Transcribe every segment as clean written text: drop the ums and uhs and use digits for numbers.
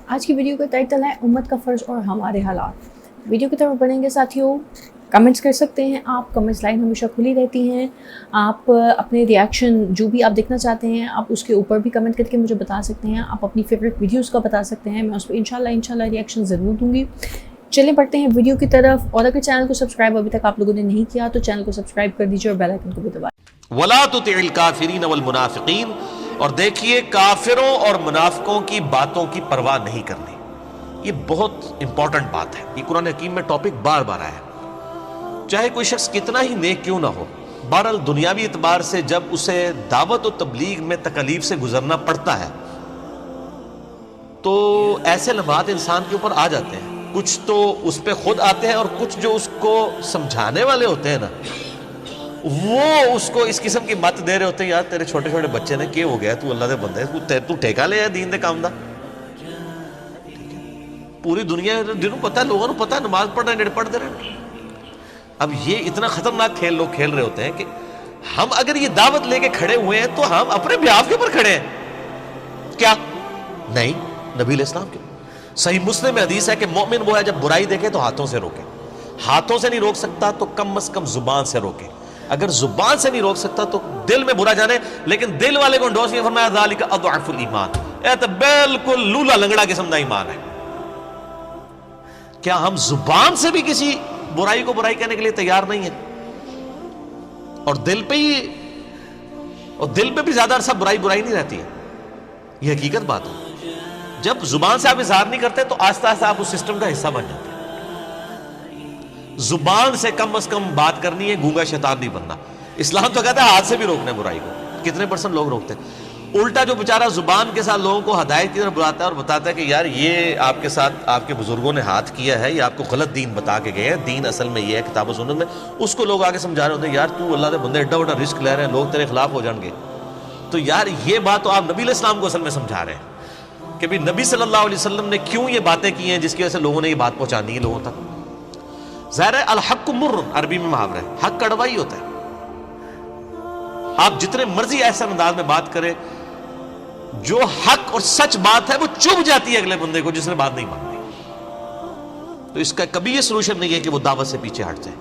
آج کی ویڈیو کا ٹائٹل ہے امت کا فرض اور ہمارے حالات۔ ویڈیو کی طرف بڑھیں گے ساتھیوں، کمنٹس کر سکتے ہیں آپ، کمنٹس لائن ہمیشہ کھلی رہتی ہیں۔ آپ اپنے ریاکشن جو بھی آپ دیکھنا چاہتے ہیں آپ اس کے اوپر بھی کمنٹ کر کے مجھے بتا سکتے ہیں۔ آپ اپنی فیوریٹ ویڈیوز کا بتا سکتے ہیں، میں اس پہ انشاءاللہ ریاکشن ضرور دوں گی۔ چلیں پڑھتے ہیں ویڈیو کی طرف، اور اگر چینل کو سبسکرائب ابھی تک آپ لوگوں نے نہیں کیا تو چینل کو سبسکرائب کر دیجیے اور بیل آئکن کو بھی دبائیں۔ وَلَا تُطِعِ الْكَافِرِينَ وَالْمُنَافِقِينَ، اور دیکھیے کافروں اور منافقوں کی باتوں کی پرواہ نہیں کرنی۔ یہ بہت امپورٹنٹ بات ہے، یہ قرآن حکیم میں ٹاپک بار بار آیا ہے۔ چاہے کوئی شخص کتنا ہی نیک کیوں نہ ہو، بہرحال دنیاوی اعتبار سے جب اسے دعوت و تبلیغ میں تکالیف سے گزرنا پڑتا ہے تو ایسے لمحات انسان کے اوپر آ جاتے ہیں۔ کچھ تو اس پہ خود آتے ہیں اور کچھ جو اس کو سمجھانے والے ہوتے ہیں نا، وہ اس کو اس قسم کی مت دے رہے ہوتے ہیں، یار تیرے چھوٹے چھوٹے بچے نے کیا ہو گیا، تو اللہ دے بندے تو ٹھیکہ لے دین دے کام دا۔ پوری دنیا جنہوں پتہ ہے، لوگوں کو پتہ ہے نماز پڑھنا ہے، پڑھ دے رہے۔ اب یہ اتنا خطرناک کھیل لوگ کھیل رہے ہوتے ہیں کہ ہم اگر یہ دعوت لے کے کھڑے ہوئے ہیں تو ہم اپنے بیاف کے اوپر کھڑے ہیں کیا؟ نہیں، نبی علیہ السلام کے صحیح مسلم میں حدیث ہے کہ مومن وہ ہے جب برائی دیکھے تو ہاتھوں سے روکے، ہاتھوں سے نہیں روک سکتا تو کم از کم زبان سے روکے، اگر زبان سے نہیں روک سکتا تو دل میں برا جانے، لیکن دل والے کو انڈوس نہیں فرمایا ذالک اضعف الایمان، یہ تو بالکل لولا لنگڑا قسم کا ایمان ہے۔ کیا ہم زبان سے بھی کسی برائی کو برائی کہنے کے لیے تیار نہیں ہیں؟ اور دل پہ بھی زیادہ عرصہ برائی نہیں رہتی ہے، یہ حقیقت بات ہے۔ جب زبان سے آپ اظہار نہیں کرتے تو آہستہ آہستہ آپ اس سسٹم کا حصہ بن جاتے ہیں۔ زبان سے کم از کم بات کرنی ہے، گونگا شیطان نہیں بننا۔ اسلام تو کہتا ہے ہاتھ سے بھی روکنا ہے برائی کو، کتنے % لوگ روکتے ہیں؟ الٹا جو بیچارہ زبان کے ساتھ لوگوں کو ہدایت کی طرف بلاتا ہے اور بتاتا ہے کہ یار یہ آپ کے ساتھ آپ کے بزرگوں نے ہاتھ کیا ہے، یہ آپ کو غلط دین بتا کے گئے ہیں، دین اصل میں یہ ہے کتاب و سنت میں، اس کو لوگ آگے سمجھا رہے ہوتے ہیں یار تو اللہ دے بندے ایڈا بڑا رسک لے رہے ہیں، لوگ تیرے خلاف ہو جائیں گے۔ تو یار یہ بات تو آپ نبی علیہ السلام کو اصل میں سمجھا رہے ہیں کہ بھی نبی صلی اللہ علیہ وسلم نے کیوں یہ باتیں کی ہیں جس کی وجہ سے لوگوں نے یہ بات پہنچانی ہے لوگوں تک۔ ظاہر ہے الحق مر، عربی میں محاورہ ہے، حق کڑوا ہی ہوتا ہے۔ آپ جتنے مرضی ایسا انداز میں بات کریں، جو حق اور سچ بات ہے وہ چبھ جاتی ہے اگلے بندے کو جس نے بات نہیں مانتی۔ تو اس کا کبھی یہ سلوشن نہیں ہے کہ وہ دعوت سے پیچھے ہٹ جائے،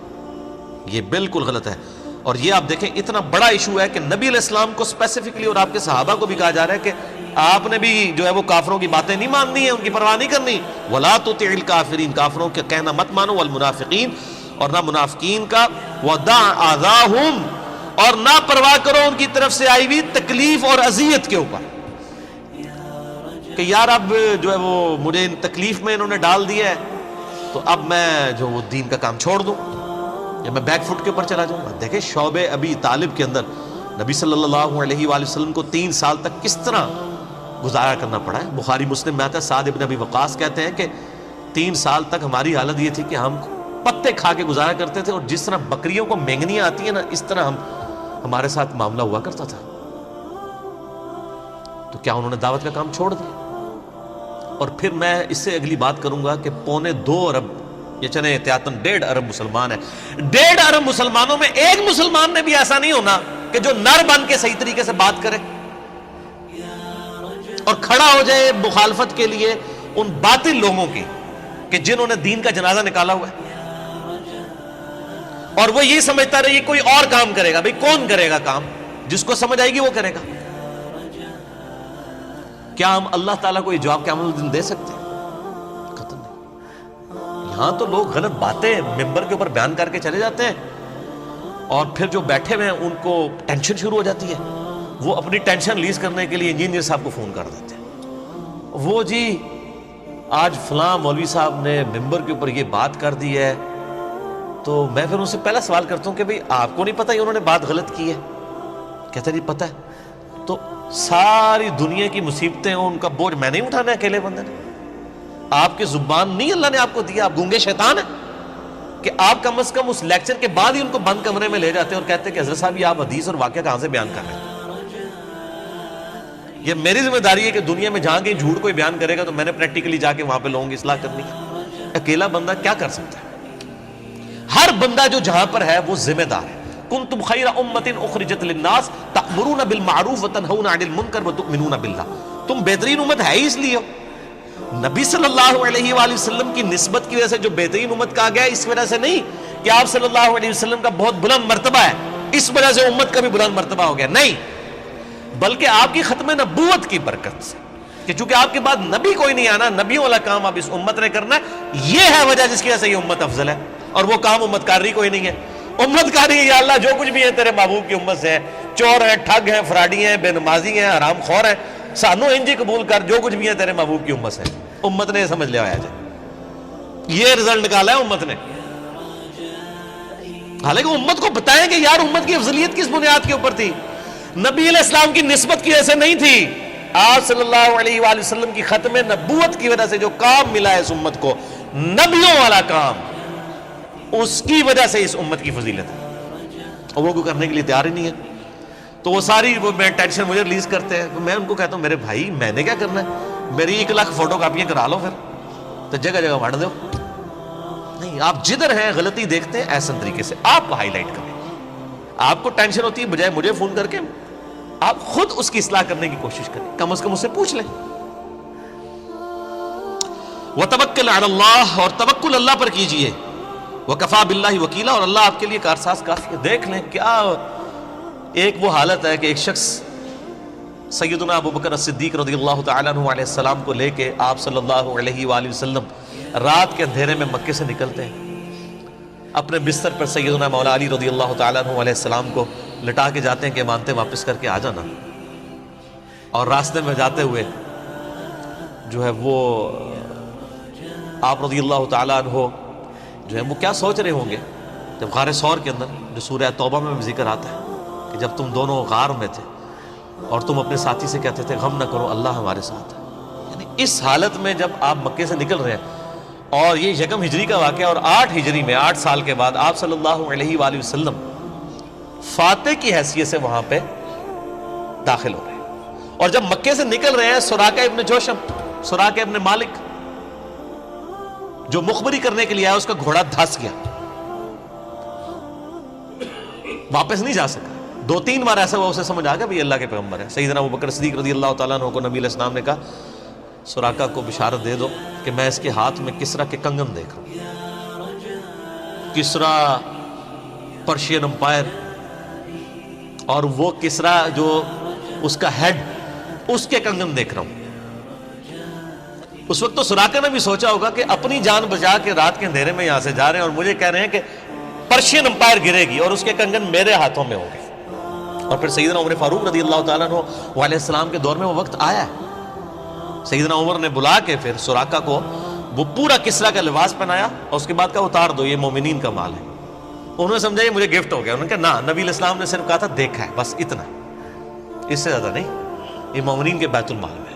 یہ بالکل غلط ہے۔ اور یہ آپ دیکھیں اتنا بڑا ایشو ہے کہ نبی علیہ السلام کو اسپیسیفکلی اور آپ کے صحابہ کو بھی کہا جا رہا ہے کہ آپ نے بھی جو ہے وہ کافروں کی باتیں نہیں ماننی ہیں، ان کی پرواہ نہیں کرنی۔ وَلَا تُطِعِ الْكَافِرِينَ، کافروں کے کہنا مت مانو، وَالْمُنَافِقِينَ، اور نہ منافقین کا، وَدَعْ آذَاهُمْ، اور نہ پرواہ کرو ان کی طرف سے آئی ہوئی تکلیف اور اذیت کے اوپر، کہ یار اب جو ہے وہ مجھے ان تکلیف میں انہوں نے ڈال دیا ہے تو اب میں جو وہ دین کا کام چھوڑ دوں یا میں بیک فٹ کے اوپر چلا جاؤں۔ دیکھیں شعب ابی طالب کے اندر نبی صلی اللہ علیہ وآلہ وسلم کو 3 سال تک کس طرح گزارا کرنا پڑا ہے۔ بخاری مسلم میں آتا ہے، سعد ابن ابی وقاص کہتے ہیں کہ 3 سال تک ہماری حالت یہ تھی کہ ہم پتے کھا کے گزارا کرتے تھے، اور جس طرح بکریوں کو مینگنیاں آتی ہیں نا، اس طرح ہمارے ساتھ معاملہ ہوا کرتا تھا۔ تو کیا انہوں نے دعوت کا کام چھوڑ دیا؟ اور پھر میں اس سے اگلی بات کروں گا کہ 2.25 ارب، یہ چلیں احتیاطاً 1.5 ارب مسلمان ہیں، 1.5 ارب مسلمانوں میں ایک مسلمان نے بھی ایسا نہیں ہونا کہ جو نر بن کے صحیح طریقے سے بات کرے اور کھڑا ہو جائے مخالفت کے لیے ان باطل لوگوں کی کہ جنہوں نے دین کا جنازہ نکالا ہوا ہے، اور وہ یہ سمجھتا رہے یہ کوئی اور کام کرے گا۔ بھئی کون کرے گا کام؟ جس کو سمجھ آئے گی وہ کرے گا۔ کیا ہم اللہ تعالیٰ کو یہ جواب قیامت دن دے سکتے ہیں؟ قطعاً نہیں۔ یہاں تو لوگ غلط باتیں ممبر کے اوپر بیان کر کے چلے جاتے ہیں، اور پھر جو بیٹھے ہوئے ہیں ان کو ٹینشن شروع ہو جاتی ہے، وہ اپنی ٹینشن ریلیز کرنے کے لیے انجینئر صاحب کو فون کر دیتے ہیں، وہ جی آج فلاں مولوی صاحب نے ممبر کے اوپر یہ بات کر دی ہے۔ تو میں پھر ان سے پہلا سوال کرتا ہوں کہ بھئی آپ کو نہیں پتہ یہ انہوں نے بات غلط کی ہے؟ کہتے نہیں پتہ ہے۔ تو ساری دنیا کی مصیبتیں ان کا بوجھ میں نہیں اٹھانا ہے اکیلے بندے نے؟ آپ کی زبان نہیں اللہ نے آپ کو دیا، آپ گونگے شیطان ہیں کہ آپ کم از کم اس لیکچر کے بعد ہی ان کو بند کمرے میں لے جاتے ہیں اور کہتے ہیں کہ حضرت صاحب یہ آپ حدیث اور واقعہ کہاں سے بیان کر رہے ہیں؟ یہ میری ذمہ داری ہے کہ دنیا میں جہاں کہیں جھوٹ کوئی بیان کرے گا تو میں نے پریکٹیکلی جا کے وہاں پہ لوگوں کی اصلاح کرنی ہے۔ اکیلا بندہ کیا کر سکتا ہے؟ ہر بندہ جو جہاں پر ہے وہ ذمہ دار ہے۔ کنتم خیر امۃ اخرجت للناس تأمرون بالمعروف وتنہون عن المنکر وتؤمنون باللہ، تم بہترین امت ہے ہی اس لیے ہو نبی صلی اللہ علیہ وآلہ وسلم کی نسبت کی وجہ سے جو بہترین امت کہا گیا اس وجہ سے نہیں کہ آپ صلی اللہ علیہ وسلم کا بہت بلند مرتبہ ہے اس وجہ سے امت کا بھی بلند مرتبہ ہو گیا، نہیں، بلکہ آپ کی ختم نبوت کی برکت سے، کہ چونکہ آپ کے بعد نبی کوئی نہیں آنا، نبیوں والا کام اب اس امت نے کرنا ہے، یہ ہے وجہ جس کی وجہ سے یہ امت افضل ہے، اور وہ کام امت کاری کوئی نہیں ہے۔ امت کاری ہے یا اللہ جو کچھ بھی ہے تیرے محبوب کی امت سے ہے، چور ہیں، ٹھگ ہیں، فراڈی ہیں، بے نمازی ہیں، حرام خور ہیں، سانو انجی قبول کر، جو کچھ بھی ہے تیرے محبوب کی امت سے۔ امت نے یہ سمجھ لیا ہے، یہ رزلٹ نکالا ہے امت نے۔ حالانکہ امت کو بتائیں کہ یار امت کی افضلیت کس بنیاد کے اوپر تھی، نبی علیہ السلام کی نسبت کی وجہ سے نہیں تھی، آپ صلی اللہ علیہ وآلہ وسلم کی ختم نبوت کی وجہ سے جو کام ملا ہے اس امت کو، نبیوں والا کام، اس کی وجہ سے اس امت کی فضیلت ہے، اور وہ کوئی کرنے کے لیے تیار ہی نہیں ہے۔ تو وہ ساری میں ٹینشن مجھے ریلیز کرتے ہیں، میں ان کو کہتا ہوں میرے بھائی میں نے کیا کرنا ہے، میری 1 لاکھ فوٹو کاپیاں کرا لو، پھر تو جگہ جگہ بانٹ دو۔ نہیں، آپ جدھر ہیں غلطی دیکھتے ہیں احسن طریقے سے آپ کو ہائی لائٹ کریں۔ آپ کو ٹینشن ہوتی ہے، بجائے مجھے فون کر کے آپ خود اس کی اصلاح کرنے کی کوشش کریں، کم از کم اس سے پوچھ لیں۔ وَتَوَكَّلْ عَلَى اللَّهِ، اور توکل اللہ پر کیجئے، وَكَفَى بِاللَّهِ وَكِيلًا، اور اللہ آپ کے لیے کارساز کافی ہے۔ دیکھ لیں کیا ایک وہ حالت ہے کہ ایک شخص سیدنا ابو بکر الصدیق رضی اللہ تعالیٰ عنہ علیہ السلام کو لے کے آپ صلی اللہ علیہ وآلہ وسلم رات کے اندھیرے میں مکے سے نکلتے ہیں، اپنے بستر پر سیدنا مولا علی رضی اللہ تعالیٰ عنہ علیہ السلام کو لٹا کے جاتے ہیں کہ مانتے واپس کر کے آ جانا، اور راستے میں جاتے ہوئے جو ہے وہ آپ رضی اللہ تعالیٰ عنہ جو ہے وہ کیا سوچ رہے ہوں گے جب غار ثور کے اندر، جو سورہ توبہ میں ذکر آتا ہے کہ جب تم دونوں غار میں تھے اور تم اپنے ساتھی سے کہتے تھے غم نہ کرو اللہ ہمارے ساتھ ہے، یعنی اس حالت میں جب آپ مکے سے نکل رہے ہیں، اور یہ 1 ہجری کا واقعہ، اور 8 ہجری میں 8 سال کے بعد آپ صلی اللہ علیہ وآلہ وسلم فاتح کی حیثیت سے وہاں پہ داخل ہو رہے ہیں، اور جب مکے سے نکل رہے ہیں سراقہ ابن جوشم، سراقہ ابن مالک جو مخبری کرنے کے لیے آیا، اس کا گھوڑا دھس گیا، واپس نہیں جا سکا۔ 2-3 بار ایسا ہوا، اسے سمجھ آ گیا بھی اللہ کے پیغمبر ہے۔ سیدنا ابو بکر صدیق رضی اللہ تعالیٰ عنہ کو نبی علیہ السلام نے کہا سراقہ کو بشارت دے دو کہ میں اس کے ہاتھ میں کسرا کے کنگن دیکھ رہا ہوں، کسرا پرشین امپائر، اور وہ کسرا جو اس کا ہیڈ، اس کے کنگن دیکھ رہا ہوں۔ اس وقت تو سراقہ نے بھی سوچا ہوگا کہ اپنی جان بچا کے رات کے اندھیرے میں یہاں سے جا رہے ہیں اور مجھے کہہ رہے ہیں کہ پرشین امپائر گرے گی اور اس کے کنگن میرے ہاتھوں میں ہوں گے۔ اور پھر سیدنا عمر فاروق رضی اللہ تعالیٰ عنہ علیہ السلام کے دور میں وہ وقت آیا ہے، سیدنا عمر نے بلا کے پھر سراقہ کو وہ پورا کسرا کا لباس پہنایا، اور اس کے بعد کہا اتار دو، یہ مومنین کا مال ہے۔ انہوں نے سمجھا یہ مجھے گفٹ ہو گیا، انہوں نے کہا نہ، نبی علیہ السلام نے صرف کہا تھا دیکھا ہے، بس اتنا، اس سے زیادہ نہیں، یہ مومنین کے بیت المال میں ہے۔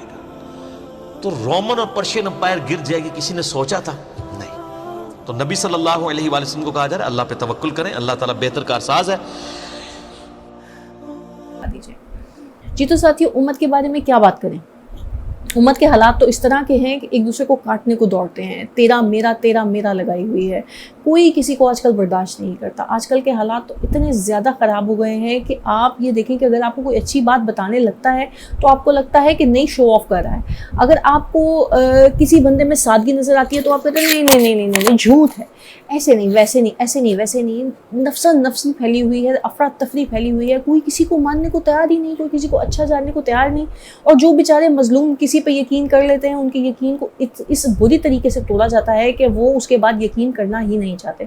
تو رومن اور پرشین امپائر گر جائے گی کسی نے سوچا تھا؟ نہیں۔ تو نبی صلی اللہ علیہ وآلہ وسلم کو کہا جا رہا ہے اللہ پہ توکل کریں، اللہ تعالیٰ بہتر کارساز ہے۔ جی تو ساتھیو، امت کے بارے میں کیا بات کریں؟ امت کے حالات تو اس طرح کے ہیں کہ ایک دوسرے کو کاٹنے کو دوڑتے ہیں، تیرا میرا لگائی ہوئی ہے، کوئی کسی کو آج کل برداشت نہیں کرتا۔ آج کل کے حالات تو اتنے زیادہ خراب ہو گئے ہیں کہ آپ یہ دیکھیں کہ اگر آپ کو کوئی اچھی بات بتانے لگتا ہے تو آپ کو لگتا ہے کہ نہیں شو آف کر رہا ہے، اگر آپ کو کسی بندے میں سادگی نظر آتی ہے تو آپ کہتے ہیں نہیں جھوٹ ہے، ایسے نہیں ویسے نہیں، ایسے نہیں ویسے نہیں، نفسن پھیلی ہوئی ہے، افراتفری پھیلی ہوئی ہے، کوئی کسی کو ماننے کو تیار ہی نہیں، کوئی کسی کو اچھا جاننے کو تیار نہیں، اور جو بیچارے مظلوم کسی پہ یقین کر لیتے ہیں ان کے یقین کو اس بری طریقے سے توڑا جاتا ہے کہ وہ اس کے بعد یقین کرنا ہی نہیں چاہتے۔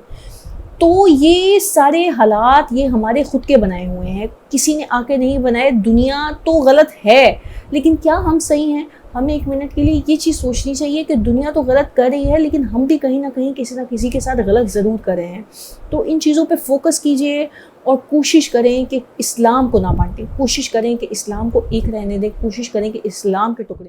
تو یہ سارے حالات یہ ہمارے خود کے بنائے ہوئے ہیں، کسی نے آ کے نہیں بنائے۔ دنیا تو غلط ہے لیکن کیا ہم صحیح ہیں؟ ہمیں 1 منٹ کے لیے یہ چیز سوچنی چاہیے کہ دنیا تو غلط کر رہی ہے لیکن ہم بھی کہیں نہ کہیں کسی نہ کسی کے ساتھ غلط ضرور کر رہے ہیں۔ تو ان چیزوں پہ فوکس کیجئے اور کوشش کریں کہ اسلام کو نہ بانٹیں، کوشش کریں کہ اسلام کو ایک رہنے دیں، کوشش کریں کہ اسلام کے ٹکڑے